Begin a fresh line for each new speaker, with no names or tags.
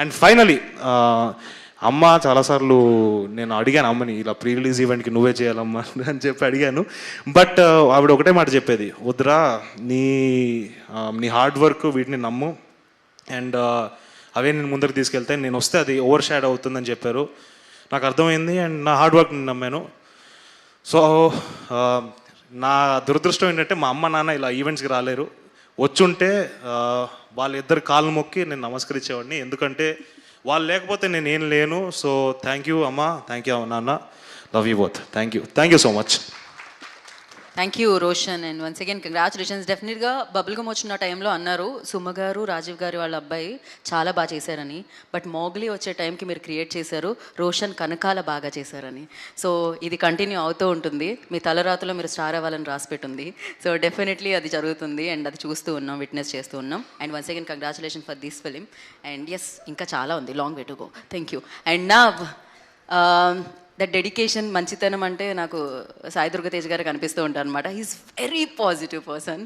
And finally అమ్మ చాలాసార్లు నేను అడిగాను అమ్మని, ఇలా ప్రీ రిలీజ్ ఈవెంట్కి నువ్వే చేయాలమ్మా అని చెప్పి అడిగాను. బట్ ఆవిడ ఒకటే మాట చెప్పేది, వద్దురా నీ హార్డ్ వర్క్ వీటిని నమ్ము, అండ్ అవే నేను ముందరికి తీసుకెళ్తే, నేను వస్తే అది ఓవర్ షాడ్ అవుతుందని చెప్పారు. నాకు అర్థమైంది అండ్ నా హార్డ్ వర్క్ నేను నమ్మాను. సో నా దురదృష్టం ఏంటంటే మా అమ్మ నాన్న ఇలా ఈవెంట్స్కి రాలేరు. వచ్చుంటే వాళ్ళిద్దరు కాళ్ళు మొక్కి నేను నమస్కరించేవాడిని, ఎందుకంటే వాళ్ళు లేకపోతే నేను ఏం లేను. సో థ్యాంక్ యూ అమ్మ, థ్యాంక్ యూ నాన్న, love you both, thank you so much.
Thank you Roshan, and once again congratulations. డెఫినెట్గా బబుల్ గమ్ వచ్చిన టైంలో అన్నారు సుమ గారు, రాజీవ్ గారు వాళ్ళ అబ్బాయి చాలా బాగా చేశారని. బట్ మోగ్లీ వచ్చే టైంకి మీరు క్రియేట్ చేశారు, రోషన్ కనకాల బాగా చేశారని. సో ఇది కంటిన్యూ అవుతూ ఉంటుంది. మీ తలరాతలో మీరు స్టార్ అవ్వాలని రాసిపెట్టుంది. సో డెఫినెట్లీ అది జరుగుతుంది, అండ్ అది చూస్తూ ఉన్నాం, విట్నెస్ చేస్తూ ఉన్నాం. And once again congratulation for this film. And yes, ఇంకా చాలా ఉంది, long way to go. Thank you. And నా దట్ డెడికేషన్, మంచితనం అంటే నాకు సాయి దుర్గ తేజ్ గారు కనిపిస్తూ ఉంటారు అనమాట. He is very positive person.